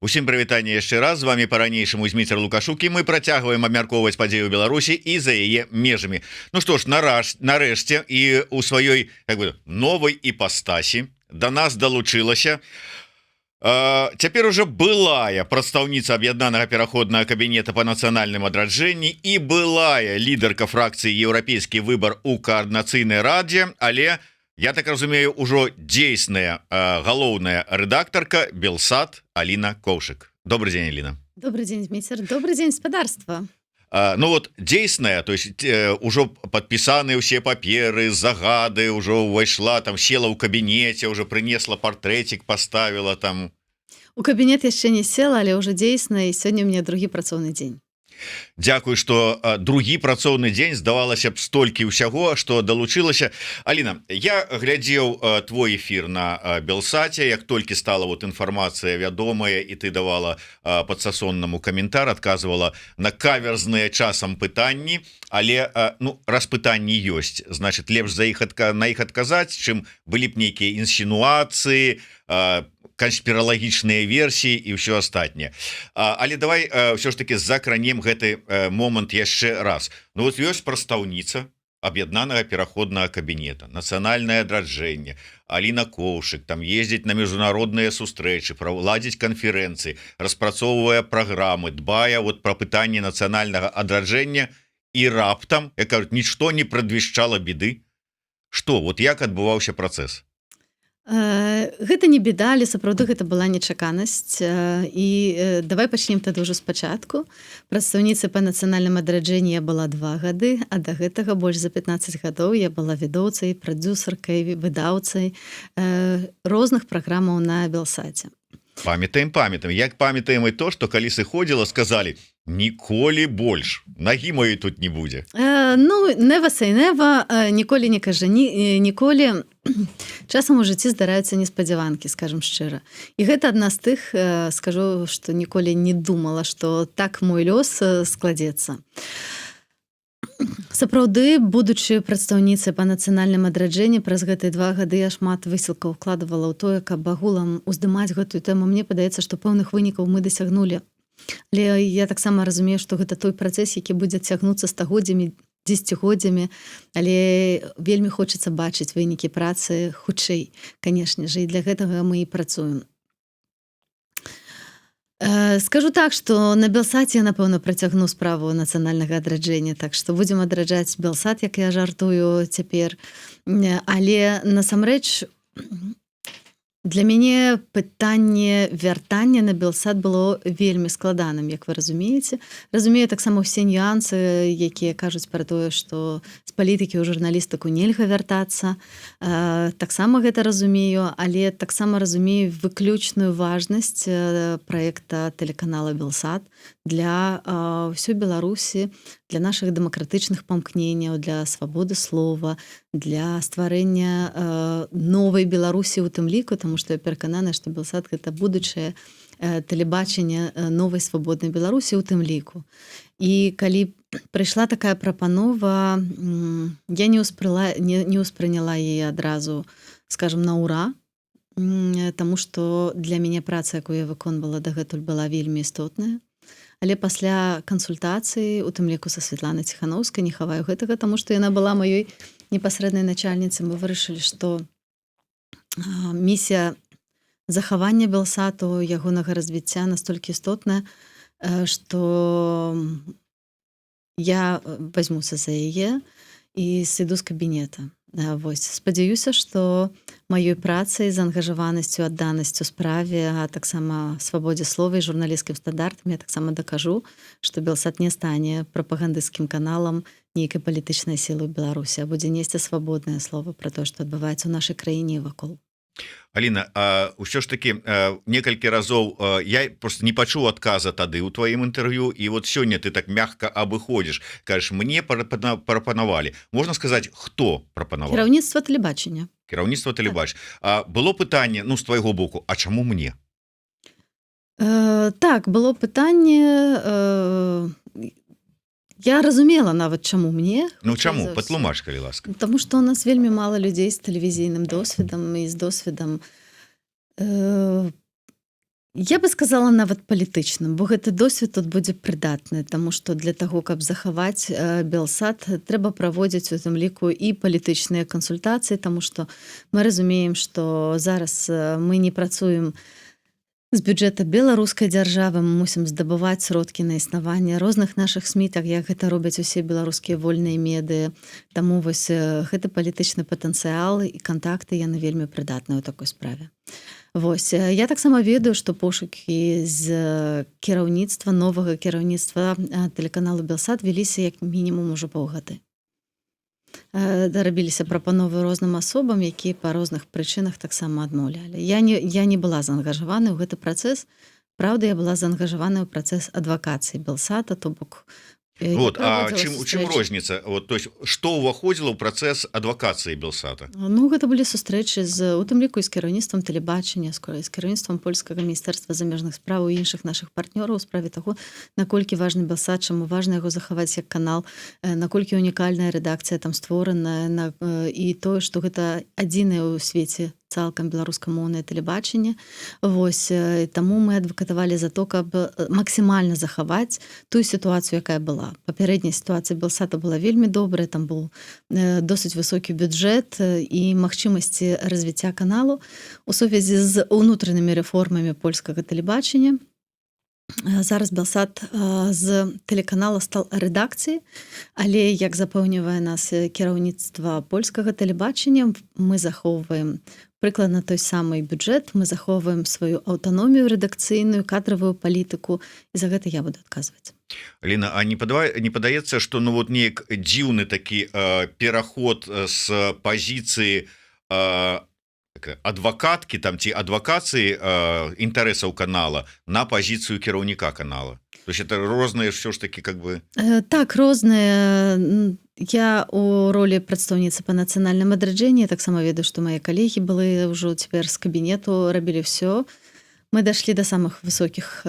Усім прывітанне яшчэ раз, з вами по-ранейшаму Зміцер Лукашук, і мы працягваем абмяркоўваць падзею Беларусі і за яе межамі. Ну што ж, нарэшце і у сваёй новай іпастасі да нас далучылася цяпер уже былая прадстаўніца аб'яднанага пераходнага кабінета па нацыянальным адраджэнні і былая лідарка фракцыі еўрапейскі выбар у каардынацыйнай радзе, але я так разумею, ужо дзейсная галоўная рэдактарка Белсат Аліна Коўшык. Добрый день, Аліна. Добрый день, Зміцер. Добрый день, спадарства. Ну вот дзейсная, то есть ужо подпісаны ўсе паперы, загады, ўжо ўвайшла, там села ў кабінеце, уже прынесла партрэцік, поставила там. У кабінет яшчэ не села, але ўжо дзейсна, і сёння у меня другі працоўны дзень. Дзякуй, што другі працоўны дзень, здавалася б, столькі ўсяго, што далучылася. Аліна, я глядзеў твой эфір на Белсаце, як толькі стала вот інфармацыя вядомая, і ты давала падсасоннаму каментар, адказвала на каверзныя часам пытанні, але ну, раз пытанні ёсць, значит, лепш на іх адказаць, чым былі б нейкія інсінуацыі, канспіралагічныя версіі і ўсё астатняе. Але давай ўсё ж таки закранем гэты момант яшчэ раз. Ну вот ёсць прадстаўніца аб'яднанага пераходнага кабінета, нацыянальнае адраджэнне, Аліна Коўшык, там ездзіць на міжнародныя сустрэчы, правладзіць канферэнцыі, распрацоўвае праграмы, дбае вот пра пытанне нацыянальнага адраджэння, і раптам, як кажуць, нічто не прадвішчала беды. Што, вот як адбываўся працэс? Гэта не беда, але сапраўды гэта была нечаканасць, і давай пачнем тады ўжо спачатку. Прадстаўніцай па нацыянальным адраджэнні я была 2 гады, а да гэтага больш за 15 гадоў я была ведоўцай, прадзюсаркай, выдаўцай розных праграмаў на Белсаце. Памятаем, як памятаем і то, што калі сыходзіла, сказалі: ніколі больш, нагі моей тут не будзе. Ну, never say never, ніколі не кажа ніколі. Часам у жыцці здараюцца неспадзяванкі, скажем шчыра. І гэта адна з тых, скажу, што ніколі не думала, што так мой лёс складзецца. Сапраўды, будучы прадстаўніцай па нацыянальным адраджэнні, праз гэтыя 2 гады я шмат высілкаў укладывала ў тое, каб агулам уздымаць гэтую тэму. Мне падаецца, што пэўных вынікаў мы дасягнулі. Але я таксама разумею, што гэта той працэс, які будзе цягнуцца стагоддзямі, дзесяцігоддзямі, але вельмі хочацца бачыць вынікі працы хутчэй, канешне ж, і для гэтага мы і працуем. Скажу так, што на Белсаце я, напэўна, працягну справу нацыянальнага адраджэння, так што будзем адраджаць Белсат, як я жартую цяпер. Але насамрэч для мяне пытанне вяртання на Белсат было вельмі складаным, як вы разумееце. Разумею таксама ўсе нюансы, якія кажуць пра тое, што з палітыкі ў журналістыку нельга вяртацца. Таксама гэта разумею, але таксама разумею выключную важнасць праекта тэлеканала Белсат для ўсёй Беларусі, для нашых дэмакратычных памкненняў, для свабоды слова, для стварэння новай Беларусі ў тым ліку, таму што я пераканана, што Белсат гэта будучае тэлебачанне новай свабоднай Беларусі ў тым ліку. І калі прыйшла такая прапанова, я не ўспрыняла яе адразу, скажем, на ура, таму што для мяне праца, якую я выконвала дагэтуль, была вельмі істотная. Але пасля кансультацыі, у тым ліку са Святланай Ціханаўскай, не хаваю гэтага, таму што яна была маёй непасрэднай начальніцай, мы вырашылі, што місія захавання Белсату, ягонага развіцця настолькі істотная, што я вазьмуся за яе і сыду з кабінета. Вось, спадзяюся, што маёй працай, заангажаванасцю, адданасцю справе, а таксама свабодзе слова і журналісцкім стандартам я таксама дакажу, што Белсат не стане прапагандысцкім каналам нейкай палітычнай сілы ў Беларусі, а будзе несці свабоднае слова пра тое, што адбываецца ў нашай краіне і вакол. Аліна, ўсё ж таки некалькі разоў я просто не пачуў адказа тады ў тваім інтэрв'ю, і вот сёння ты так мягка абыходзіш, кажаш, мне прапанавалі. Можна сказаць, хто прапанаваў? Кіраўніцтва тэлебачання. Кіраўніцтва тэлебачання. Было пытанне, ну, з твайго боку, а чаму мне? Так, было пытанне... Я разумела нават, чаму мне. Ну чаму? Патлумач, калі ласка. Таму што у нас вельмі мала людзей з тэлевізійным досведам і з досведам Я бы сказала нават палітычным, бо гэты досвед тут будзе прыдатны, таму што для таго, каб захаваць Белсат, трэба праводзіць у тым ліку і палітычныя кансультацыі, таму што мы разумеем, што зараз мы не працуем з бюджэта беларускай дзяржавы, мы мусім здабываць сродкі на існаванне розных нашых СМІ, так як гэта робяць усе беларускія вольныя медыі. Таму вось гэты палітычны патэнцыял і кантакты яны вельмі прыдатныя ў такой справе. Вось я таксама ведаю, што пошукі з кіраўніцтва новага кіраўніцтва тэлеканалу Белсат вяліся як мінімум ужо паўгады. Рабіліся прапановы розным асобам, якія па розных прычынах таксама адмаўлялі. Я не была заангажавана ў гэты працэс. Праўда, я была заангажавана ў працэс адвакацыі Белсата, то бок Вот, а чым розніца? Вот, то есть, што ўваходзіла ў працэс адвакацыі Белсата? Ну, гэта былі сустрэчы у тым ліку з кіраўніцтвам тэлебачання, з кіраўніцтвам польскага міністэрства замежных спраў і іншых нашых партнёраў у справе таго, наколькі важны Белсат, чаму важна яго захаваць як канал, наколькі унікальная рэдакцыя там створаная, і тое, што гэта адзінае ў свеце цалкам беларускамоўнае тэлебачанне. Вось таму мы адвакатавалі за то, каб максімальна захаваць тую сітуацыю, якая была. Папярэдняя сітуацыя Белсата была вельмі добрая, там быў досыць высокі бюджэт і магчымасці развіцця каналу у сувязі з унутранымі рэформамі польскага тэлебачання. Зараз Белсат з тэлеканала стал рэдакцыяй, але, як запэўнівае нас кіраўніцтва польскага тэлебачання, мы захоўваем прыкладна той самы бюджэт, мы захоўваем сваю аўтаномію рэдакцыйную, кадравую палітыку, і за гэта я буду адказваць. Ліна, а не падаецца, што ну вот неяк дзіўны такі пераход з пазіцыі адвакаткі там ці адвакацыі інтарэсаў канала на пазіцыю кіраўніка канала. То есть это розныя ўсё ж такі как бы... Так, розныя. Я у ролі прадстаўніцы па нацыянальным адраджэнні таксама ведаю, што мае калегі былі ўжо цяпер з кабінету, рабілі ўсё. Мы дашлі да самых высокіх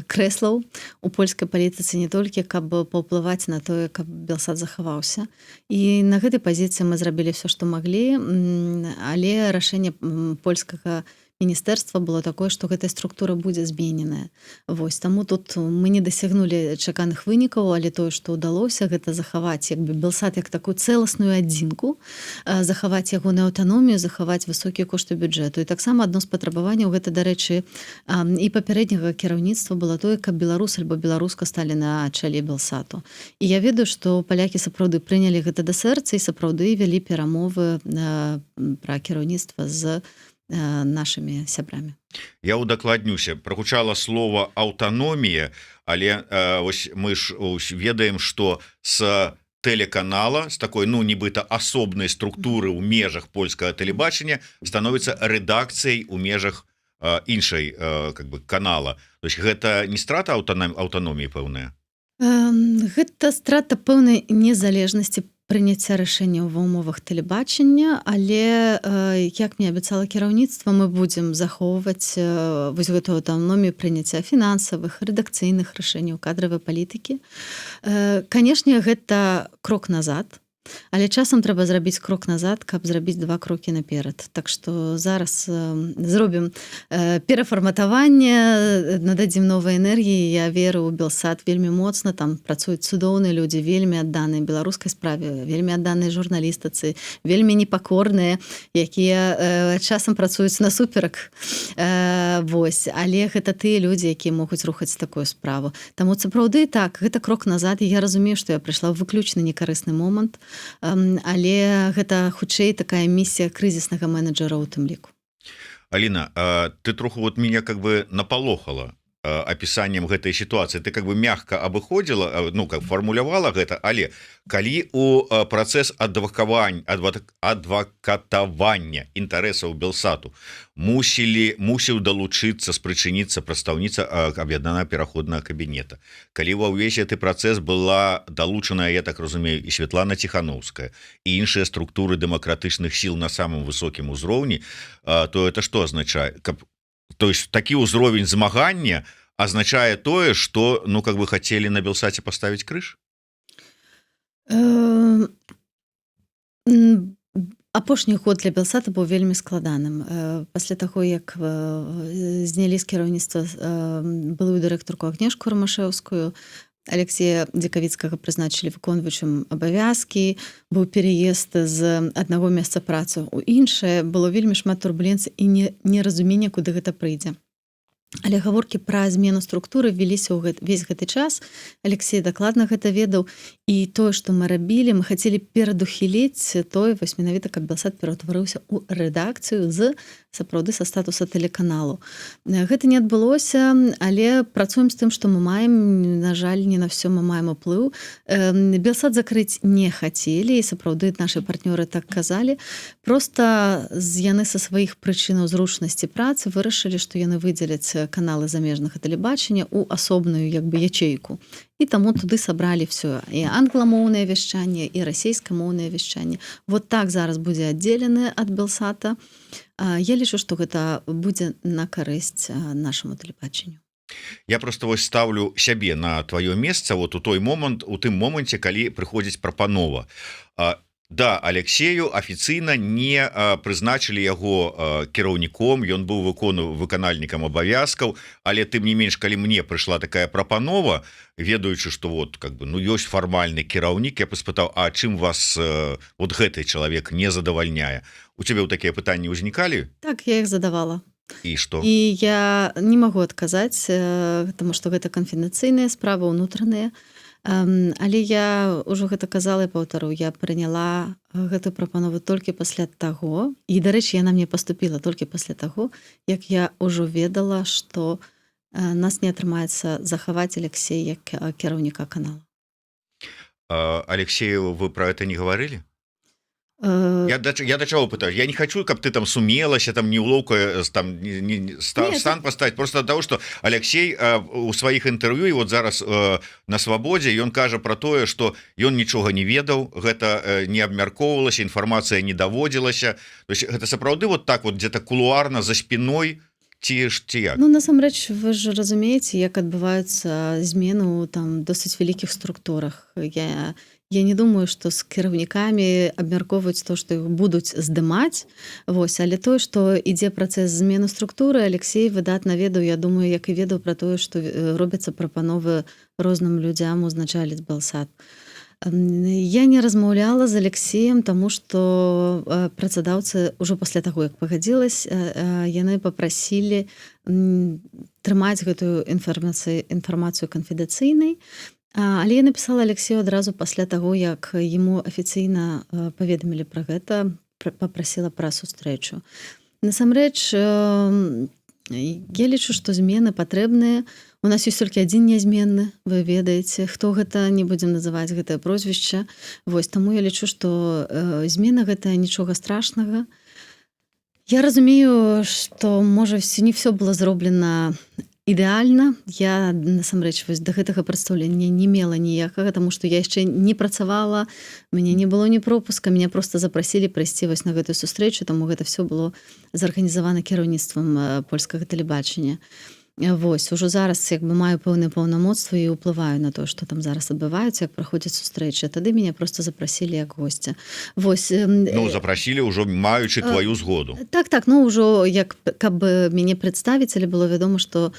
крэслаў у польскай палітыцы не толькі, каб паўплываць на тое, каб Белсат захаваўся. І на гэтай пазіцыі мы зрабілі ўсё, што маглі, але рашэнне польскага міністэрства было такое, што гэтая структура будзе змененая. Вось, таму тут мы не дасягнулі чаканых вынікаў, але тое, што ўдалося, гэта захаваць як бы Белсат як такую цэласную адзінку, захаваць ягоную аўтаномію, захаваць высокія кошты бюджэту. І таксама адно з патрабаванняў, гэта, дарэчы, і папярэдняга кіраўніцтва было тое, каб беларус альбо беларуска сталі на чале Белсату. І я ведаю, што палякі сапраўды прынялі гэта да сэрца і сапраўды вялі перамовы пра кіраўніцтва з нашими сябрамі. Я удакладнюся, прагучала слова аўтаномія, але ось мы ж ведаем, што з тэлеканала, з такой, ну, нібыта асобнай структуры ў межах польскага тэлебачання становіцца рэдакцыяй у межах іншай как бы канала. То есть гэта не страта аўтаноміі пэўная? Гэта страта пэўнай незалежнасці прыняцця рашэнняў ва ўмовах тэлебачання, але, як мне абяцала кіраўніцтва, мы будзем захоўваць вось гэтую аўтаномію прыняцця фінансавых, рэдакцыйных рашэнняў, кадравай палітыкі. Канешне, гэта крок назад, але часам трэба зрабіць крок назад, каб зрабіць 2 крокі наперад. Так што зараз зробім перафарматаванне, нададзім новай энергіі. Я веру ў Белсат вельмі моцна, там працуюць цудоўныя людзі, вельмі адданыя беларускай справе, вельмі адданыя журналістыцы, вельмі непакорныя, якія часам працуюць насуперак. Вось, але гэта тыя людзі, якія могуць рухаць такую справу. Таму сапраўды так, гэта крок назад, і я разумею, што я прыйшла ў выключна некарысны момант, але гэта хутчэй такая місія крызіснага менеджера ў тым ліку. Аліна, ты троху вот меня как бы напалохала опісаннем гэтай сітуацыі. Ты как бы мягка абыходзіла, ну, как фармулявала гэта, але калі у працэс адвакатавання інтарэсаў Белсату мусіў далучыцца, спрычыніцца прадстаўніца аб'яднанага пераходнага кабінета. Калі ва ўвесь гэты працэс была далучаная, я так разумею, і Святлана Ціхановская, і іншыя структуры дэмакратычных сіл на самым высокім узроўні, то это што азначае? То есть такі ўзровень змагання азначае тое, што, ну, как бы хацелі на Белсаце паставіць крыж? Апошні год для Белсата быў вельмі складаным. Пасля таго, як знялі з кіраўніцтва былую дырэктарку Агнешку Рамашэўскую, Алексея Дзекавіцкага прызначылі выконваючым абавязкі, быў пераезд з аднаго месца працы ў іншае, было вельмі шмат турбуленцый і неразумення, куды гэта прыйдзе. Але гаворкі пра змену структуры веліся ўвесь гэты час. Алексей дакладна гэта ведаў. І тое, што мы рабілі, мы хацелі перадухіліць тое, вось менавіта, каб Белсат пераўтварыўся ў рэдакцыю сапраўды са статуса тэлеканалу. Гэта не адбылося, але працуем з тым, што мы маем. На жаль, не на ўсё мы маем уплыў. Белсат закрыць не хацелі, і сапраўды нашы партнёры так казалі. Проста яны са сваіх прычынаў зручнасці працы вырашылі, што яны выдзеляць каналы замежнага тэлебачання ў асобную ячейку. І таму туды сабралі все. І англамоўнае вяшчанне, і расейскамоўнае вяшчанне. Вот так зараз будзе аддзелены ад Белсата. Я лічу, што гэта будзе на карысць нашаму тэлебачанню. Я просто вось ставлю сябе на твоё месца вот у тым моманце, калі прыходзіць прапанова. Да, Алексею афіцыйна не прызначылі яго кіраўніком, ён быў выканальнікам абавязкаў, але тым не менш, калі мне прыйшла такая прапанова, ведаючы, што вот как бы ёсць фармальны кіраўнік, я паспытаў, а чым вас вот гэты чалавек не задавальняе? У цябе такія пытанні ўзнікалі? Так, я іх задавала. І што? І я не магу адказаць, таму што гэта канфідэнцыйныя справы ўнутраныя. Але я ўжо гэта казала і паўтару, я прыняла гэтую прапанову толькі пасля таго, і, дарэчы, яна мне паступіла толькі пасля таго, як я ўжо ведала, што нас не атрымаецца захаваць Алексея як кіраўніка канала. Алексею, вы про это не гаварылі? Я да чаго пытаю, я не хочу, каб ты там сумелася, там неўлоўка стан поставить, просто от того, что Алексей у сваіх інтэрв'ю і вот зараз на свабодзе ён кажа про тое, что ён нічога не ведаў, гэта не абмяркоўвалася, інфармацыя не даводзілася, то есть гэта сапраўды вот так вот где-то кулуарна за спиной ці як? Ну, насамрэч, вы ж разумееце, як адбываюцца змены ў там досыць вялікіх структурах. Я не думаю, што з кіраўнікамі абмяркоўваюць то, што іх будуць здымаць. Вось, але тое, што ідзе працэс змены структуры, Алексей выдатна ведаў, я думаю, як і ведаў пра тое, што робяцца прапановы розным людзям узначаліць Белсат. Я не размаўляла з Алексеем, таму што працадаўцы ўжо пасля таго, як пагадзілась, яны папрасілі трымаць гэтую інфармацыю канфідэнцыйнай. Але я напісала Алексею адразу пасля таго, як яму афіцыйна паведамілі пра гэта, папрасіла пра сустрэчу. Насамрэч, я лічу, што змены патрэбныя. У нас ёсць толькі адзін нязменны, вы ведаеце, хто гэта, не будзем называць гэтае прозвішча. Вось, таму я лічу, што змена гэта нічога страшнага. Я разумею, што, можа, не ўсё было зроблена ідэальна. Я, насамрэч, вось да гэтага прадстаўлення не мела ніякага, таму што я яшчэ не працавала, мяне не было ні пропуска, мяне проста запрасілі прыйсці вось на гэтую сустрэчу, таму гэта ўсё было зарганізавана кіраўніцтвам польскага тэлебачання. Вось, ужо зараз як бы маю пэўныя паўнамоцтвы і ўплываю на тое, што там зараз адбываецца, як праходзяць сустрэчы. Тады мяне проста запрасілі як госця. Вось, ну, запрасілі ўжо маючы твою згоду. Так, ну ўжо як каб мяне прадставіць, але было вядома, што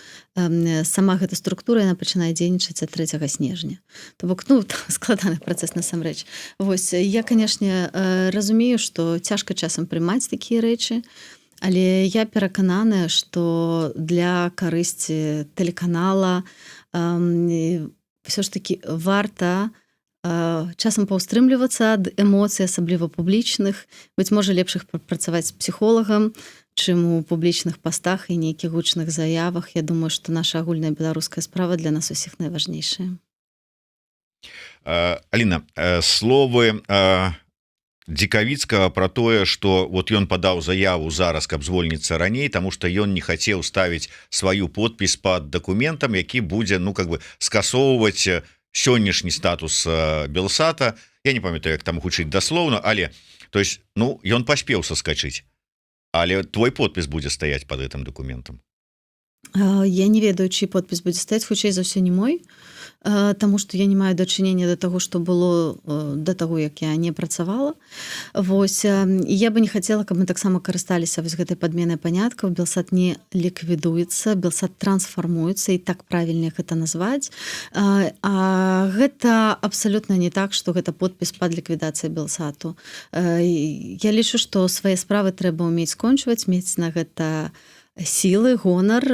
сама гэта структура, яна пачынае дзейнічаць ад 3 снежня. То бок, ну, складаны працэс насамрэч. Вось, я, канешне, разумею, што цяжка часам прымаць такія рэчы, але я перакананая, што для карысці тэлеканала ўсё ж такі варта часам паўстрымлівацца ад эмоцый, асабліва публічных. Быць можа, лепш іх працаваць з псіхолагам, чым у публічных пастах і нейкіх гучных заявах. Я думаю, што наша агульная беларуская справа для нас усіх найважнейшая. Аліна, словы Дзекавіцкага про тое, што вот ён падаў заяву зараз, каб звольніцца раней, таму што ён не хацеў ставіць сваю подпіс пад дакументам, які будзе, ну, как бы скасоўваць сённяшні статус Белсата. Я не памятаю, як там гучыць даслоўна, але то есть, ну, ён паспеў саскачыць, але твой подпіс будзе стаяць пад гэтым дакументам. Я не ведаю, чый подпіс будзе стаяць, хутчэй за ўсё не мой. таму што я не маю дачынення да таго, што было да таго, як я не працавала. Вось, і я бы не хацела, каб мы таксама карысталіся вось гэтай падменай паняткаў. Белсат не ліквідуецца, Белсат трансфармуецца, і так правільней гэта назваць. А гэта абсалютна не так, што гэта подпіс пад ліквідацыяй Белсату. Я лічу, што свае справы трэба ўмець скончваць, мець на гэта сілы, гонар,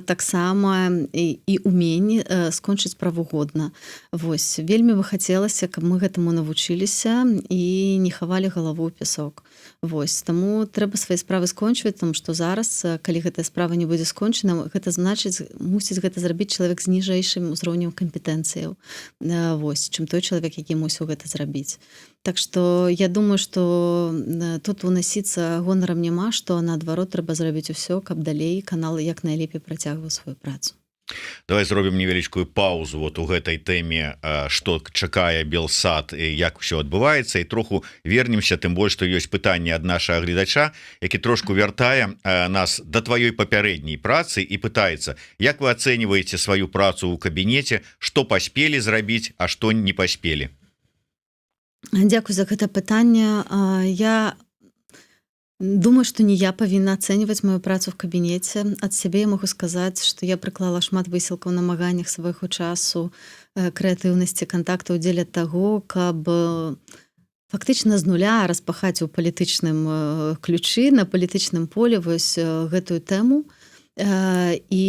таксама і уменні скончыць правагодна. Вось, вельмі бы хацелася, каб мы гэтаму навучыліся і не хавалі галаву ў пясок. Вось, таму трэба свае справы скончваць, таму што зараз, калі гэтая справа не будзе скончана, гэта значыць, мусіць гэта зрабіць чалавек з ніжэйшым узроўнем кампетэнцыяў. Вось, чым той чалавек, які мусіў гэта зрабіць. Так што я думаю, што тут унасіцца гонарам няма, што наадварот трэба зрабіць усё, каб далей канал як найлепей працягваў сваю працу. Давай зробім невялічкую паузу вот у гэтай тэме, што чакае Белсат і як ўсё адбываецца, і троху вернемся, тым больш, што ёсць пытанне ад нашага гледача, які трошку вяртае нас да тваёй папярэдняй працы і пытаецца, як вы ацэньваеце сваю працу ў кабінеце, што паспелі зрабіць, а што не паспелі? Дзякуй за гэта пытанне. Я думаю, што не я павінна ацэньваць маю працу в кабінеце. Ад сябе я магу сказаць, што я прыклала шмат высілкаў, намаганнях свайго часу, крэатыўнасці, кантактаў дзеля таго, каб фактычна з нуля распахаць у палітычным ключы, на палітычным поле вось гэтую тэму. І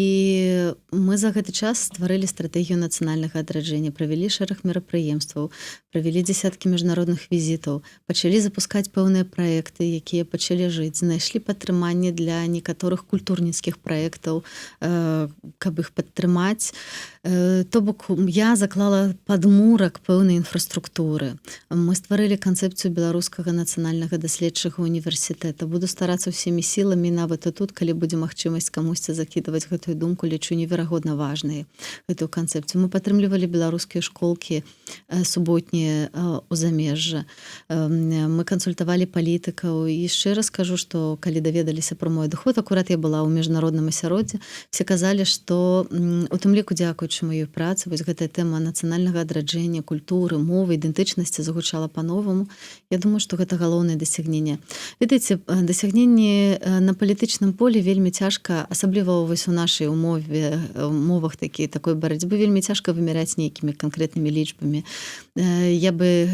мы за гэты час стварылі стратэгію нацыянальнага адраджэння, правялі шэраг мерапрыемстваў, правялі дзесяткі міжнародных візітаў, пачалі запускаць пэўныя праекты, якія пачалі жыць, знайшлі падтрыманне для некаторых культурніцкіх праектаў, каб іх падтрымаць. То бок я заклала падмурак пэўнай інфраструктуры. Мы стварылі канцэпцыю беларускага нацыянальнага даследчага універсітэта. Буду старацца ўсімі сіламі, нават і тут, калі будзе магчымасць камусьці закідваць гэтую думку, лічу неверагодна важнай гэтую канцэпцыю. Мы падтрымлівалі беларускія школкі суботнія ў замежжа. Мы кансультавалі палітыкаў, і шчыра скажу, што калі даведаліся пра мой адыход, акурат я была ў міжнародным асяроддзі, все казалі, што у тым ліку дзякуючы маёй працы вось гэтая тэма нацыянальнага адраджэння, культуры, мовы, ідэнтычнасці загучала па-новаму. Я думаю, што гэта галоўнае дасягненне. Ведаеце, дасягненні на палітычным полі вельмі цяжка, асабліва вось у нашай умовах такой барацьбы, вельмі цяжка вымяраць нейкімі канкрэтнымі лічбамі. Я бы,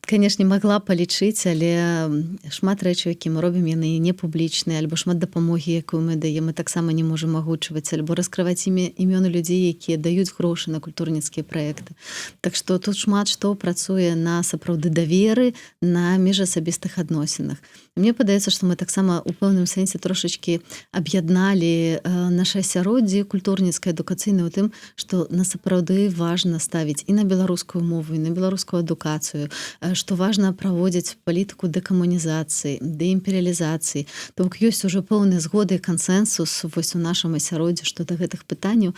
канешне, магла палічыць, але шмат рэчаў, які мы робім, яны не публічныя, альбо шмат дапамогі, якую мы даем, мы таксама не можам агучваць, альбо раскрываць імёны людзей, якія даюць грошы на культурніцкія праекты. Так што тут шмат што працуе на сапраўды даверы, на міжасабістых адносінах. Мне падаецца, што мы таксама у пэўным сэнсе трошачкі аб'ядналі наша асяроддзе культурніцкае, адукацыйнае ў тым, што насапраўды важна ставіць і на беларускую мову, і на беларускую адукацыю, што важна праводзіць палітыку дэкамунізацыі, дэімперыялізацыі. То бок ёсць ужо пэўныя згоды і кансэнсус вось у нашым асяроддзі што да гэтых пытанняў.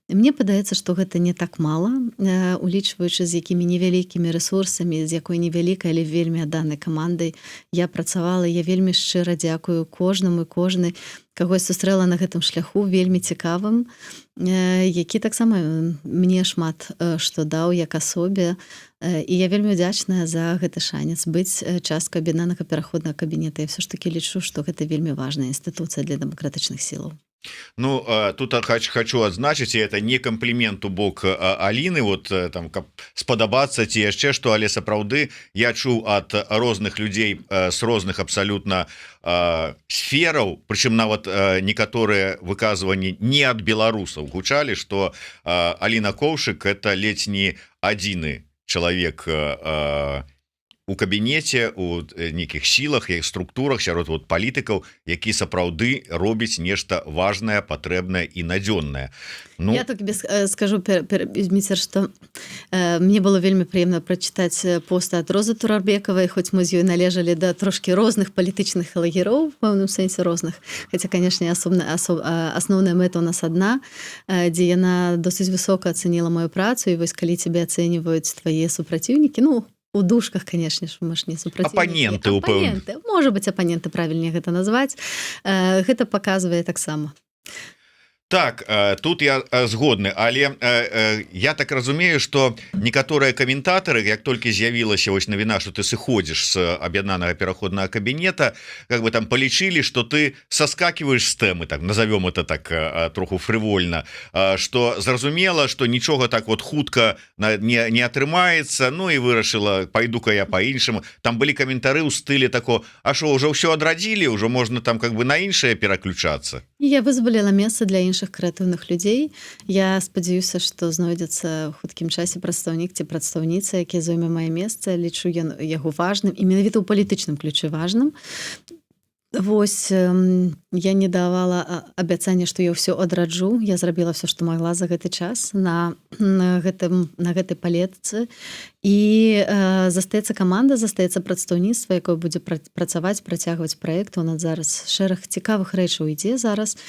Мне падаецца, што гэта не так мала, улічваючы, з якімі невялікімі рэсурсамі, з якой невялікай, але вельмі адданай камандай я працавала. Я вельмі шчыра дзякую кожнаму і кожнай, каго я сустрэла на гэтым шляху, вельмі цікавым, які таксама мне шмат што даў як асобе. І я вельмі удзячная за гэты шанец быць часткай аб'яднанага пераходнага кабінета. Я ўсё ж такі лічу, што гэта вельмі важная інстытуцыя для дэмакратычных сілаў. Ну, тут хочу адзначыць, і это не камплімент у бок Аліны, вот там, каб спадабацца ці яшчэ што, але сапраўды я чуў ад розных людзей з розных абсалютна сфераў, прычым нават некаторыя выказванні не ад беларусаў гучалі, што Аліна Коўшык это ледзь не адзіны чалавек у кабінеце, у нейкіх сілах і структурах сярод вот палітыкаў, які сапраўды робіць нешта важнае, патрэбнае і надзённае. Ну, я так скажу, Міцер, што мне было вельмі прыемна прачытаць пост ад Розы Турарбекавай, хоць мы з ёй належалі да трошкі розных палітычных лагероў, в пэўным сэнсе розных. Хаця, канешне, асноўная мэта ў нас адна, дзе яна досыць высока ацаніла маю працу, і вось калі цябе ацэньваюць твае супраціўнікі, ну, у дужках, конечно ж, мы ж не супраціўнікі. Апаненты. Можа быць, апаненты, правільней гэта назваць. Гэта паказвае таксама. Так, тут я згодны, але я так разумею, что некаторыя каментатары, як толькі з'явілася вось навіна, что ты сыходзіш з аб'яднанага пераходнага кабінета, как бы там палічылі, что ты соскакиваешь з тэмы, так назовем это так троху фрывольна, что зразумела, что нічога так вот хутка не атрымаецца. Ну і вырашыла, пойду-ка я по-іншаму. Там былі каментары ў стылі тако: а что, уже ўсё адрадзілі, уже можна там как бы на іншае пераключацца. Я вызваліла месца для іншых крэатыўных людзей. Я спадзяюся, што знойдзецца ў хуткім часе прадстаўнік ці прадстаўніца, які зойме мае месца. Лічу яго важным і менавіта ў палітычным ключы важным. Вось я не давала абяцання, што я ўсё адраджу. Я зрабіла ўсё, што магла за гэты час на гэтай палетцы. І застаецца каманда, застаецца прадстаўніцтва, якое будзе працаваць, працягваць праект. У нас зараз шэраг цікавых рэчаў ідзе зараз.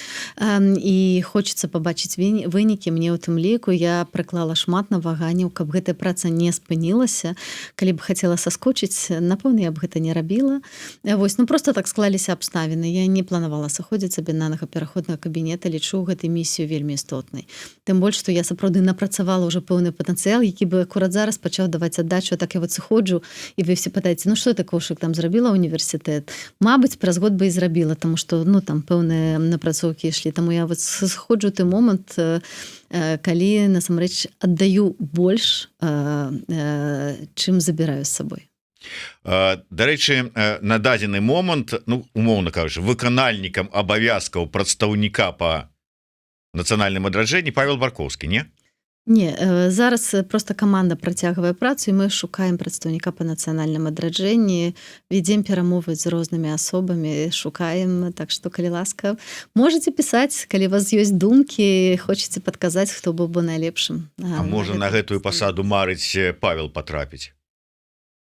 І хочацца пабачыць вынікі. Мне ў тым ліку я прыклала шмат наваганняў, каб гэтая праца не спынілася. Калі б хацела саскочыць, напэўна, я б гэта не рабіла. Вось, ну просто так склаліся абставіны. Я не планавала сыходзіць з аб'яднанага пераходнага кабінета, лічу гэтай місію вельмі істотнай. Тым больш, што я сапраўды напрацавала ўжо пэўны патэнцыял, які бы акурат зараз пачаў даваць аддачу. Так я вот сыходжу, і вы все пытаеце: ну што ты, Кошык, там зрабіла універсітэт? Мабыць, праз год бы і зрабіла, таму што ну там пэўныя напрацоўкі ішлі. Таму я вот сыходжу той момант, калі насамрэч аддаю больш, чым забіраю з сабой. Дарэчы, на дадзены момант, ну умоўна кажучы, выканальнікам абавязкаў прадстаўніка па нацыянальным адраджэнні Павел Баркоўскі, не? Не, зараз просто каманда працягвае працу, і мы шукаем прадстаўніка па нацыянальным адраджэнні, вядзем перамовы з рознымі асобамі, шукаем. Так што, калі ласка, можаце пісаць, калі у вас ёсць думкі, хочаце падказаць, хто быў бы найлепшым. А можа на гэтую пасаду марыць Павел патрапіць?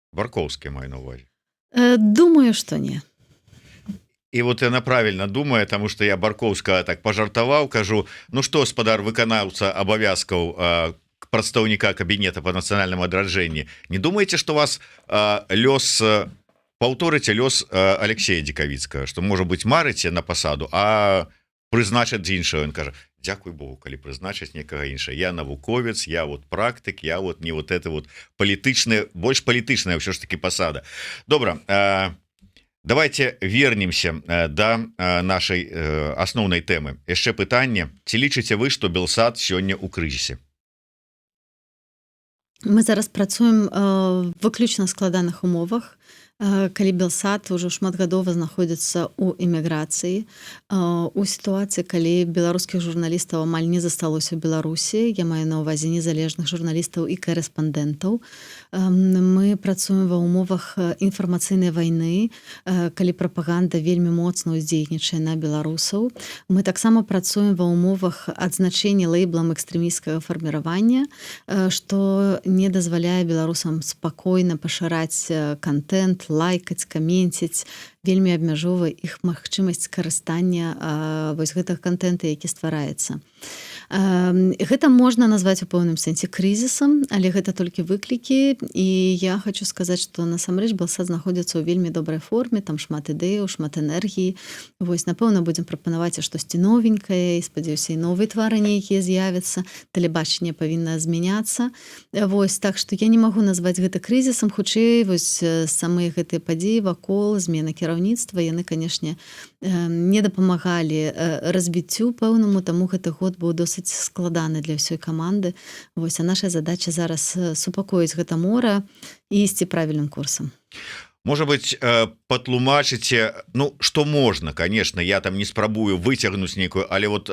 Баркоўскі, маю на ўвазе. Думаю, што не. І вот яна правильно думае, таму што я Баркоўска так пажартаваў, кажу: ну што, спадар выканаўца абавязкаў прадстаўніка кабінета па нацыянальным адраджэнні, не думаеце, што вас лёс паўторыце лёс Алексея Дзекавіцкага, што можа быць марыце на пасаду, а прызначаць іншага? Ён кажа: дзякуй Богу, калі прызначаць некага іншага. Я навуковец, я вот практык, я вот не вот это вот палітычная, больш палітычная ўсё ж таки пасада. Добра, давайте вернемся да нашай асноўнай тэмы. Яшчэ пытанне: ці лічыце вы, што Белсат сёння ў крызісе? Мы зараз працуем выключна в складаных умовах. Калі Белсат ўжо шматгадова знаходзіцца ў эміграцыі, у сітуацыі, калі беларускіх журналістаў амаль не засталося ў Беларусі, я маю на ўвазе незалежных журналістаў і корэспандэнтаў, мы працуем ва ўмовах інфармацыйнай вайны, калі прапаганда вельмі моцна ўздзейнічае на беларусаў. Мы таксама працуем ва ўмовах адзначэння лэйблам экстрэмісцкага фарміравання, што не дазваляе беларусам спакойна пашыраць кантэнт, лайкаць, каменціць, вельмі абмяжоўвае іх магчымасць карыстання вось гэтага кантэнта, які ствараецца. Гэта можна назваць у пэўным сэнсе крызісам, але гэта толькі выклікі. І я хочу сказаць, што насамрэч Белсат знаходзіцца ў вельмі добрай форме, там шмат ідэяў, шмат энергіі. Вось, напэўна, будзем прапанаваць штосьці новенькае, і спадзяюся, і новыя твары нейкія з'явяцца. Тэлебачанне павінна змяняцца. Вось, так што я не магу назваць гэта крызісам, хутчэй вось самыя гэтыя падзеі вакол, змена кіраўніцтва, яны, канешне, не дапамагалі развіццю пэўнаму, таму гэты год быў досыць складаны для ўсёй каманды. Вось, а наша задача зараз супакоіць гэта мора і ісці правільным курсам. Можа быть, патлумачыце, ну, што можна, конечно, я там не спрабую выцягнуць нейкую, але вот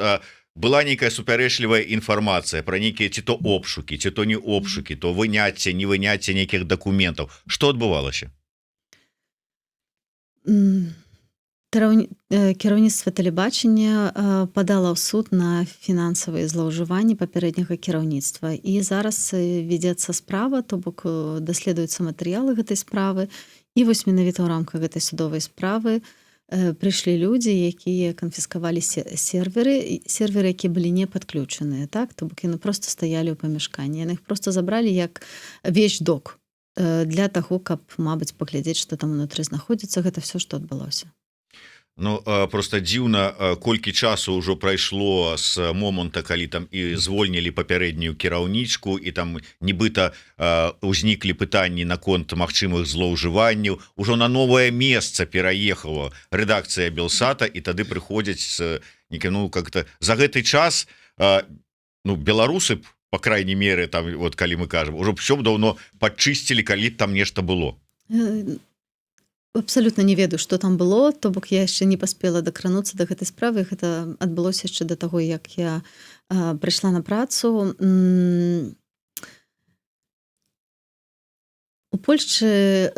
была нейкая супярэчлівая інфармацыя пра нейкія ці то обшукі, ці то не обшукі, то выняцце, не выняцце нейкіх дакументаў. Што адбывалася? Кіраўніцтва тэлебачання падала ў суд на фінансавыя злоўжыванні папярэдняга кіраўніцтва. І зараз вядзецца справа, то бок даследуюцца матэрыялы гэтай справы. І вось менавіта ў рамках гэтай судовай справы прыйшлі людзі, якія канфіскавалі серверы, якія былі не падключаныя. Так? То бок яны проста стаялі ў памяшканні. Яны іх проста забралі як вещдок для таго, каб, мабыць, паглядзець, што там унутры знаходзіцца. Гэта все, што адбылося. Ну просто дзіўна, колькі часу ўжо прайшло з моманта, калі там і звольнілі папярэднюю кіраўнічку і там нібыта узніклі пытанні наконт магчымых злоўжыванняў, ужо на новае месца пераехала рэдакцыя Белсата, і тады прыходзяць з некім, ну как-то за гэты час ну беларусы б, по крайней мере, там вот калі мы кажам, ужо все б даўно падчысцілі, калі б там нешта было. Абсалютна не ведаю, што там было, то бок я яшчэ не паспела дакрануцца да гэтай справы. Гэта адбылося яшчэ да таго, як я прыйшла на працу. У Польшчы,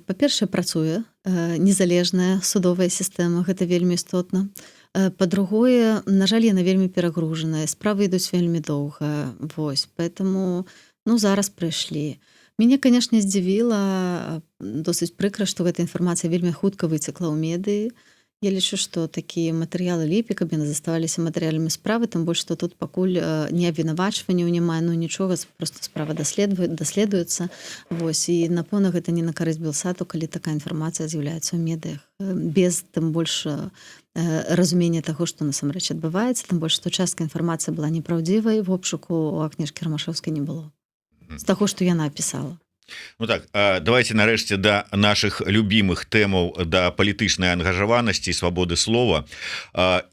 па-першае, працуе незалежная судовая сістэма, гэта вельмі істотна. Па-другое, на жаль, яна вельмі перагружаная, справы ідуць вельмі доўга. Вось, поэтому, ну, зараз прыйшлі. Мяне, канешне, здзівіла, досыць прыкра, што гэта інфармацыя вельмі хутка выцекла ў медыі. Я лічу, што такія матэрыялы лепей, каб яны заставаліся матэрыялямі справы, тым больш, што тут пакуль не абвінавачванняў няма, ну нічога, проста справа даследуецца. Вось, і, напэўна, гэта не на карысць Белсату, калі такая інфармацыя з'яўляецца ў медыях. Без, тым больш, разумення таго, што насамрэч адбываецца, тым больш, што частка інфармацыі была непраўдзівай, в обшуку у Агнешкі Рамашэўскай не было. З таго, што яна пісала. Ну так, давайте нарэшце да наших любимых тэмаў, да палітычнай ангажаванасці і свабоды слова.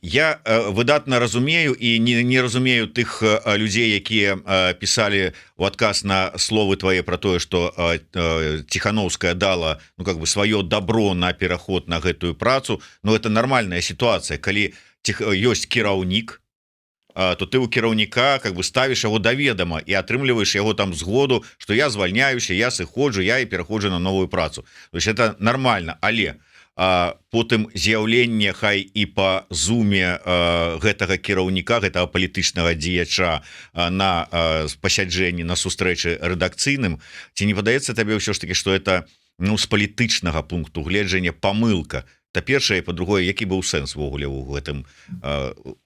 Я выдатна разумею і не разумею тых людзей, якія пісалі у адказ на словы твае пра тое, што Ціхановская дала, ну как бы сваё добро на пераход на гэтую працу. Но это нармальная сітуацыя, калі ёсць кіраўнік, то ты у кіраўніка как бы ставіш яго да ведама і атрымліваеш яго там згоду, што я звальняюся, я сыходжу, я і пераходжу на новую працу. То есть это нормально, але потым з'яўленне хай і па зуме гэтага кіраўніка, гэтага палітычнага дзеяча на пасяджэнні, на сустрэчы рэдакцыйным, ці не падаецца табе ўсё ж таки, што это, ну, з палітычнага пункту гледжання памылка? Та першае, па-другое, які быў сэнс ввогуле ў гэтым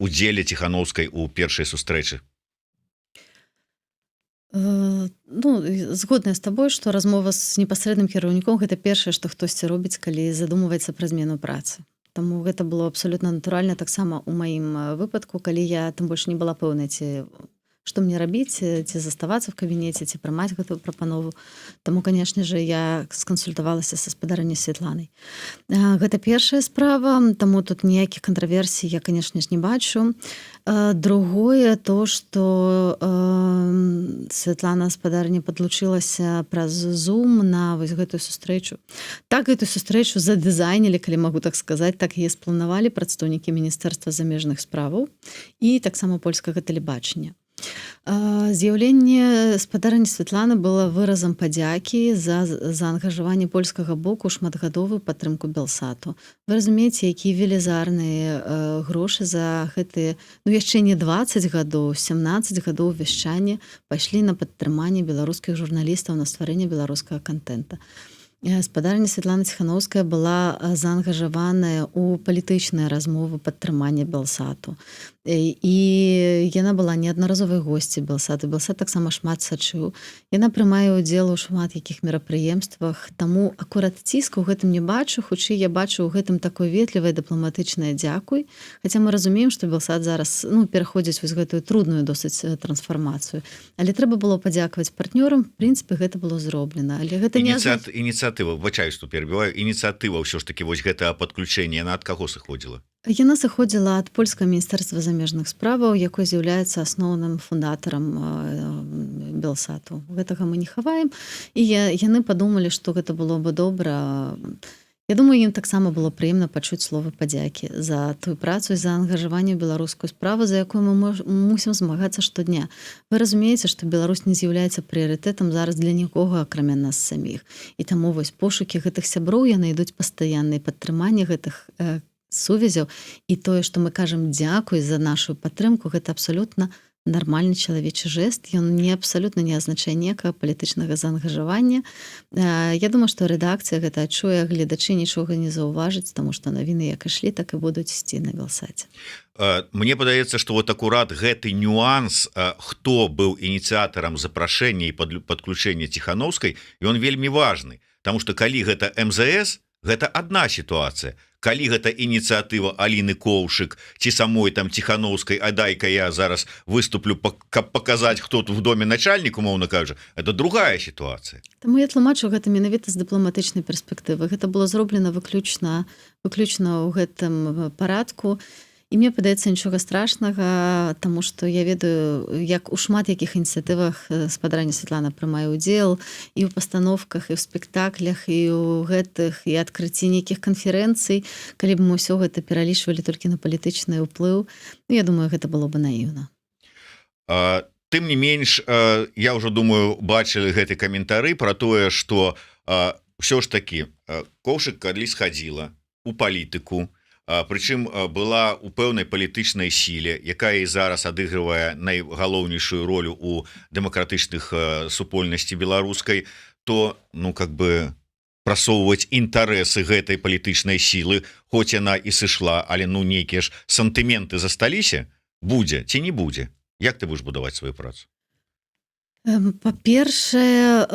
удзеле Ціхановскай у першай сустрэчы? Ну, згодная з табой, што размова з непасрэдным кіраўніком гэта першае, што хтосьці робіць, калі задумваецца пра змену працы. Таму гэта было абсалютна натуральна таксама ў маім выпадку, калі я тым больш не была пэўна, ці што мне рабіць, ці заставацца в кабінеце, ці прымаць гэтую прапанову. Таму, канешне же, я скансультавалася са спадарняй Святланай. Гэта першая справа, таму тут ніякіх кантраверсій я, канешне ж, не бачу. Другое, то, што Святлана спадарня падлучылася праз Zoom на вось гэтую сустрэчу. Так, гэтую сустрэчу задызайнілі, калі магу так сказаць, так і спланавалі прадстаўнікі Міністэрства замежных справаў і таксама польскага тэлебачання. З'яўленне спадарні Святланы было выразам падзякі за ангажаванне польскага боку ў шматгадовую падтрымку Белсату. Вы разумееце, якія велізарныя грошы за гэтыя, ну яшчэ не 20 гадоў, 17 гадоў вяшчання пайшлі на падтрыманне беларускіх журналістаў, на стварэнне беларускага контента. Спадарня Святлана Ціхановская была заангажаваная ў палітычныя размовы падтрымання Белсату. І яна была неаднаразовай госці Белсату. Белсат таксама шмат сачыў. Яна прымае ўдзел у шмат якіх мерапрыемствах. Таму акурат ціску ў гэтым не бачу, хутчэй я бачу ў гэтым такое ветлівае дыпламатычнае дзякуй. Хаця мы разумеем, што Белсат зараз пераходзіць вось гэтую трудную досыць трансфармацыю. Але трэба было падзякаваць партнёрам. В прынцыпе, гэта было зроблена. Але гэта не ініцыятыва, бачаю, што перабіваю, ініцыятыва ўсё ж таки вось гэтае падключэнне, яна ад каго сыходзіла? Яна сыходзіла ад польскага міністэрства замежных справаў, якое з'яўляецца асноўным фундатарам Белсату. Гэтага мы не хаваем. І яны падумалі, што гэта было бы добра. Я думаю, ім таксама было прыемна пачуць словы падзякі за тую працу і за ангажаванне ў беларускую справу, за якую мы мусім змагацца штодня. Вы разумееце, што Беларусь не з'яўляецца прыярытэтам зараз для нікога, акрамя нас саміх. І таму вось пошукі гэтых сяброў, яны ідуць пастаянна, і падтрыманне гэтых сувязяў, і тое, што мы кажам дзякуй за нашу падтрымку, гэта абсалютна нармальны чалавечы жэст, ён не абсалютна не азначае некага палітычнага заангажавання. Я думаю, што рэдакцыя гэта адчуе, гледачы нічога не заўважыць, таму што навіны як ішлі, так і будуць ісці на Белсаце. Мне падаецца, што вот акурат гэты нюанс, хто быў ініцыятарам запрашэння і падключэння Ціхановскай, ён вельмі важны, таму што калі гэта МЗС, гэта одна ситуация. Калі гэта ініцыятыва Аліны Коўшык ці самой там Ціхановскай, а дай-ка я зараз выступлю, каб показаць, хто тут в доме начальник, умоўна кажа, это другая ситуация. Таму я тлумачу гэта менавіта з дыпламатычнай перспектывы. Гэта было зроблена выключна ў гэтым парадку. І мне падаецца нічога страшнага, таму што я ведаю, як у шмат якіх ініцыятывах спадарня Святлана прымае ўдзел і ў пастановках, і ў спектаклях, і ў гэтых, і адкрыцці нейкіх канферэнцый, калі б мы ўсё гэта пералічвалі толькі на палітычны ўплыў, я думаю, гэта было бы наіўна. Тым не менш, я ўжо думаю, бачылі гэты каментары пра тое, што ўсё ж такі Коўшык калі схадзіла у палітыку, прычым была ў пэўнай палітычнай сіле, якая і зараз адыгрывае найгалоўнейшую ролю у дэмакратычных супольнасці беларускай, то как бы прасоўваць інтарэсы гэтай палітычнай сілы, хоць яна і сышла, але нейкія ж сантыменты засталіся, будзе ці не будзе. Як ты будзеш будаваць сваю працу? Па-першае,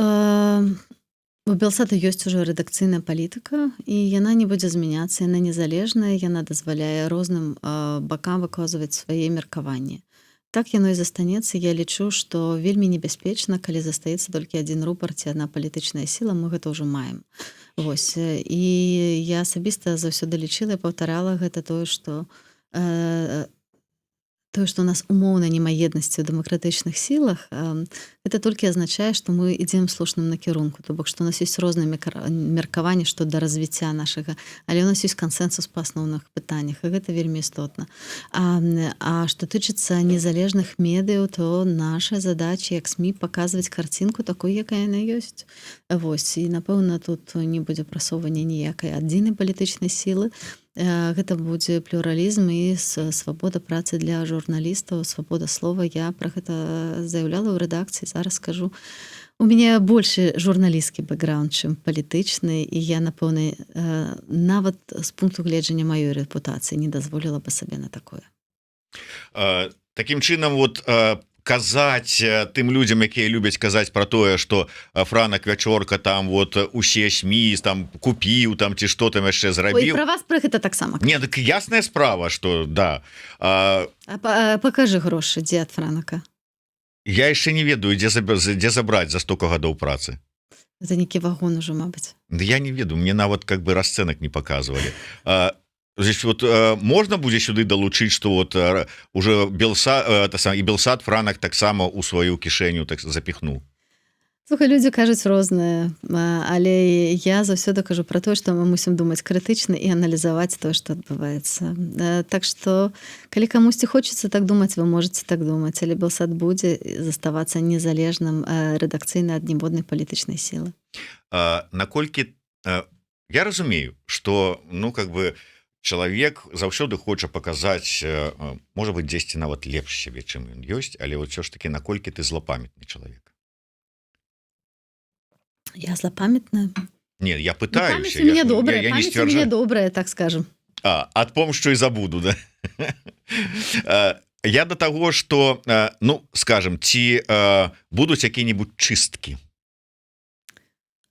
у Белсата ёсць ужо рэдакцыйная палітыка, і яна не будзе змяняцца, яна незалежная, яна дазваляе розным бакам выказваць свае меркаванні. Так яно і застанецца. Я лічу, што вельмі небяспечна, калі застаецца толькі адзін рупар ці адна палітычная сіла, мы гэта ўжо маем. Вось. І я асабіста заўсёды лічыла і паўтарала гэта тое, што у нас умоўна няма еднасці ў дэмакратычных сілах, гэта толькі азначае, што мы ідзем слушным накірунку, то бок што у нас ёсць розныя меркаванні што да развіцця нашага, але у нас ёсць кансэнсус па асноўных пытаннях, і гэта вельмі істотна. А што тычыцца незалежных медыяў, то наша задача як СМІ паказваць карцінку такой, якая яна ёсць. Вось, і напэўна тут не будзе прасоўвання ніякай адзінай палітычнай сілы. Гэта будзе плюралізм і свабода працы для журналістаў, свабода слова. Я пра гэта заяўляла ў рэдакцыі, зараз скажу. У мяне большы журналісцкі бэкграунд, чым палітычны, і я, напэўна, нават з пункту гледжання маёй рэпутацыі не дазволіла бы сабе на такое. Такім чынам, казаць тым людзям, якія любяць казаць пра тое, што Франак Вячорка там усе СМІ там купіў там ці што там яшчэ зрабіў. Ой, пра вас пра гэта таксама. Не, так ясная справа, што да. Пакажы грошы, дзе ад Франака. Я яшчэ не ведаю, дзе забраць за столько гадоў працы. Это нейкі вагон ужо, мабыць. Да я не ведаю, мне нават как бы расцэнак не паказвалі. Здесь можна будзе сюды далучыць, што уже і Белсат Франак таксама у сваю кішэню так запіхнуў. Слухай, людзі кажуць рознае, але я заўсёды кажу пра тое, што мы мусім думаць крытычна і аналізаваць тое, што адбываецца. Так што, калі камусьці хочацца так думаць, вы можаце так думаць, але Белсат будзе заставацца незалежным рэдакцыйна ад ніводнай палітычнай сілы. Наколькі я разумею, што как бы чалавек заўсёды хоча паказаць, можа быць, дзесьці нават лепш сябе, чым ён ёсць, але ўсё ж такі, наколькі ты злапамятны чалавек? Я злапамятная? Не, я пытаюся. Памяць у мяне добрая, памяць у мяне добрая, так скажем. Адпомшчу і забуду, да? Я да таго, што, скажем, ці будуць якія-небудзь чысткі?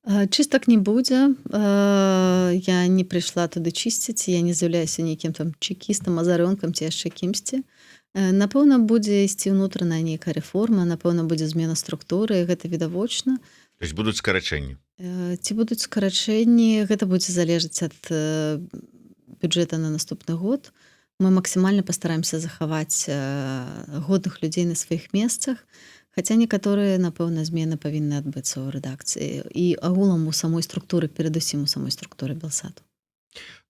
Чыстак не будзе. Я не прыйшла туды чысціць, я не з'яўляюся нейкім там чекістам, азарёнкам ці яшчэ кімсьці. Напэўна, будзе ісці ўнутраная нейкая рэформа, напэўна, будзе змена структуры, гэта відавочна. То есть будуць скарачэнні? Ці будуць скарачэнні, гэта будзе залежаць ад бюджэта на наступны год. Мы максімальна пастараемся захаваць годных людзей на сваіх месцах, хаця некаторыя, напэўна, змены павінны адбыцца ў рэдакцыі і агулам у самой структуры, перадусім у самой структуры Белсату.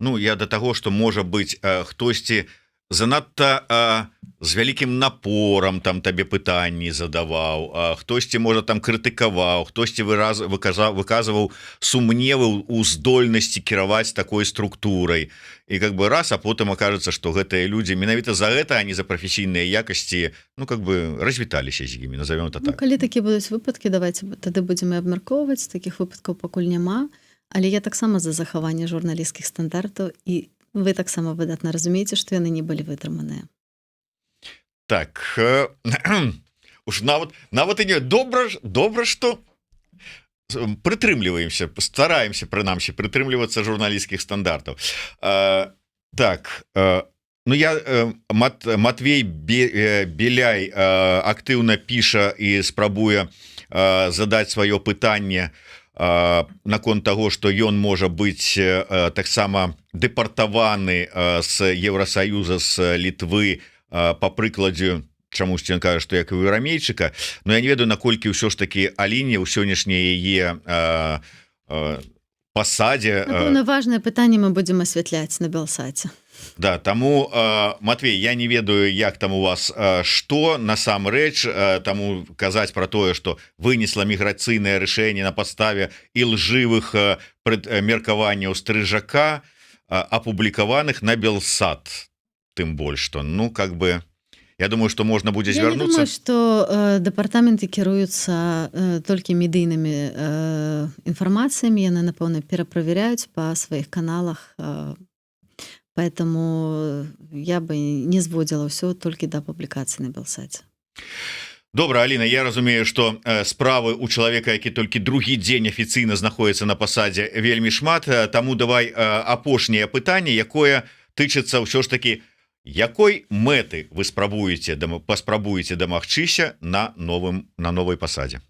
Я да таго, што можа быць хтосьці занадта з вялікім напорам там табе пытанні задаваў, хтосьці можа там крытыкаваў, хтосьці выказваў сумневы ў здольнасці кіраваць такой структурай, і как бы раз, а потым акажацца, што гэтыя людзі менавіта за гэта, а не за прафесійныя якасці, как бы развіталіся з імі, назовём это так. Калі такія будуць выпадкі, давайте тады будзем і абмяркоўваць, такіх выпадкаў пакуль няма, але я таксама за захаванне журналісцкіх стандартаў, і вы таксама выдатна разумееце, што яны не былі вытрыманыя. Так, уж нават і не добра, што прытрымліваемся, стараемся прынамсі прытрымлівацца журналісцкіх стандартаў. Так, ну я Матвей Беляй актыўна піша і спрабуе задаць сваё пытанне наконт таго, што ён можа быць таксама дэпартаваны з Еўрасаюза, з Літвы, па прыкладзе чамусьці ён кажа, што як і у рамейчыка. Но я не ведаю, наколькі ўсё ж такі Аліне ў сённяшняй яе пасадзе. Напэўна, важнае пытанне мы будзем асвятляць на Белсаце. Да, таму Матвей, я не ведаю, як там у вас што насамрэч, таму казаць пра тое, што вынесла міграцыйнае рашэнне на падставе ілжывых меркаванняў стрыжака, апублікаваных на Белсат, тым больш што, ну как бы я думаю, што можна будзе звярнуцца. Я не думаю, што дэпартаменты кіруюцца толькі медыйнымі інфармацыямі, яны напэўна пераправяраюць па сваіх каналах. Поэтому я бы не зводзіла ўсё толькі да публікацыі на Белсаце. Добра, Аліна, я разумею, што справы у чалавека, які толькі другі дзень афіцыйна знаходіцца на пасадзе, вельмі шмат, таму давай апошняе пытанне, якое тычыцца ўсё ж такі, якой мэты вы паспрабуеце дамагчыся на новай пасадзе?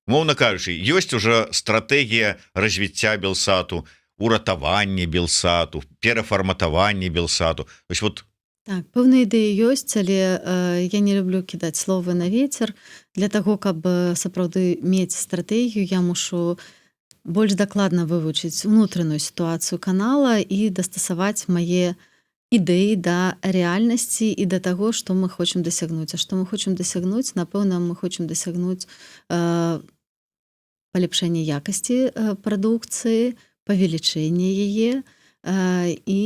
Моўна кажучы, ёсць ужо стратэгія развіцця Белсату, уратаванне Белсату, перафарматаванне Белсату. Вот... Так, пэўныя ідэі ёсць, але я не люблю кідаць словы на вецер. Для таго, каб сапраўды мець стратэгію, я мушу больш дакладна вывучыць унутраную сітуацыю канала і дастасаваць мае ідэі да рэальнасці і да таго, што мы хочам дасягнуць. А што мы хочам дасягнуць? Напэўна, мы хочам дасягнуць палепшэння якасці прадукцыі, павелічэнне яе, і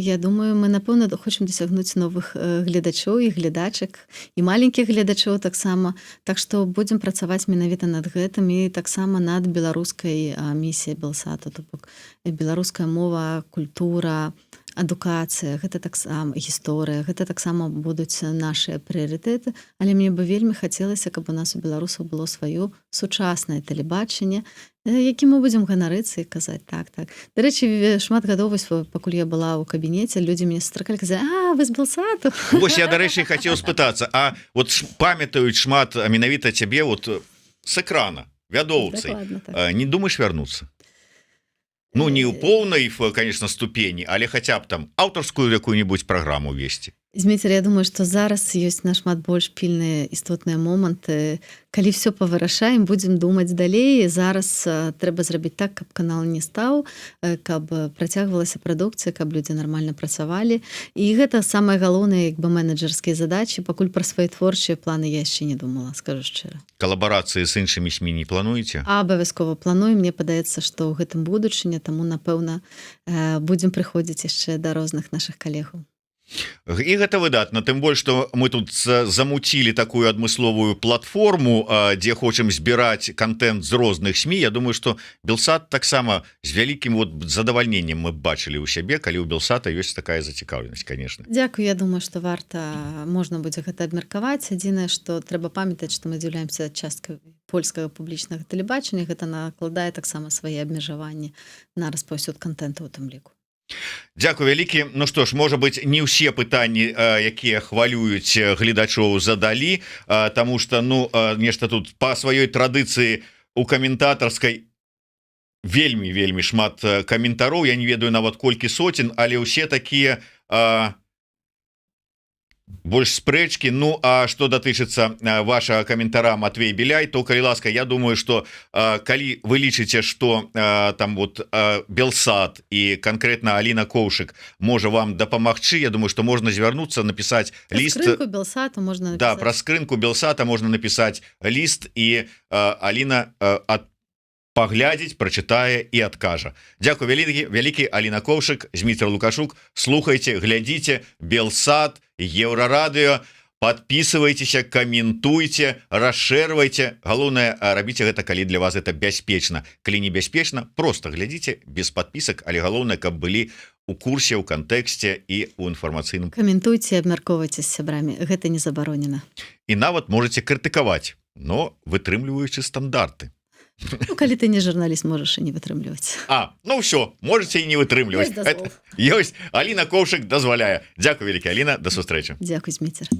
я думаю, мы напэўна хочам дасягнуць новых гледачоў і глядачак і маленькіх гледачоў таксама, так што будзем працаваць менавіта над гэтым і таксама над беларускай місіяй Белсату, то бок беларуская мова, культура, адукацыя, гэта таксама гісторыя, гэта таксама будуць нашыя прыярытэты, але мне бы вельмі хацелася, каб у нас у беларусаў было сваё сучаснае тэлебачанне, якім мы будзем ганарыцца і казаць так. Да рэчы, шмат гадоў, пакуль я была ў кабінеце, людзі мяне сустракалі, казалі: "А, вы з Белсату?" Вось я, да рэчы, хацеў спытацца, а вот памятаюць шмат менавіта цябе вот с экрана, вядоўцай. Не думаеш вярнуцца? Ну, не ў поўнай, конечно, ступені, але хаця б там аўтарскую якую-нибудь праграму весці. Зміцер, я думаю, што зараз ёсць нашмат больш пільныя істотныя моманты. Калі ўсё павырашаем, будзем думаць далей. Зараз трэба зрабіць так, каб канал не стаў, каб працягвалася прадукцыя, каб людзі нармальна працавалі. І гэта самае галоўнае, як бы менеджерскія задачы. Пакуль пра свае творчыя планы я яшчэ не думала, скажу шчыра. Калабарацыі з іншымі СМІ не плануеце? Абавязкова плануем. Мне падаецца, што ў гэтым будучыня, таму, напэўна, будзем прыходзіць яшчэ да розных нашых калегаў. І гэта выдатна, тым больш, што мы тут замуцілі такую адмысловую платформу, дзе хочам збіраць контент з розных СМІ. Я думаю, што Белсат таксама з вялікім задавальненнем мы бачылі ў сябе, калі ў Белсата ёсць такая зацікаўленасць, конечно. Дзякую, я думаю, што варта, можна будзе гэта абмеркаваць. Адзінае, што трэба памятаць, што мы з'яўляемся часткай польскага публічнага тэлебачання, гэта накладае таксама свае абмежаванні на распаўсюд контенту ў тым ліку. Дзякуй вялікі. Ну што ж, можа быць, не ўсе пытанні, якія хвалююць гледачоў, задалі, таму што, ну, нешта тут па сваёй традыцыі у каментатарскай вельмі шмат каментароў, я не ведаю нават колькі соцень, але ўсе такія больш спрэчкі. Ну, а што датычыцца вашага каментара, Матвей Беляй, то, калі ласка, я думаю, што калі вы лічыце, што там вот Белсат і канкрэтна Аліна Коўшык можа вам дапамагчы, я думаю, што можна звярнуцца, напісаць ліст. Пра скрынку Белсата можна напісаць. Да, пра скрынку Белсата можна напісаць ліст, і Аліна паглядзіць, прачытае і адкажа. Дзякуй вялікі. Аліна Коўшык, Зміцер Лукашук. Слухайце, глядзіце Белсат, Еўрарадыё, подписывайтеся, каментуйте, расшэрвайце. Галоўнае, рабіце гэта, калі для вас это бяспечна. Калі не бяспечна, просто глядзіце без подпісак, але галоўнае, каб былі у курсе, у кантэксце і у інфармацыйным. Каментуйце, абмяркоўвайце з сябрамі, гэта не забаронена. І нават можаце крытыкаваць, но вытрымліваючы стандарты. Ну, калі ты не журналіст, можаш і не вытрымліваць. Ну все, можете і не вытрымліваць. Ёсць дазвол. Ёсць. Аліна Ковшык дазваляе. Дзякуй вялікі, Аліна, да сустрэчы. Дзякуй, Зміцер.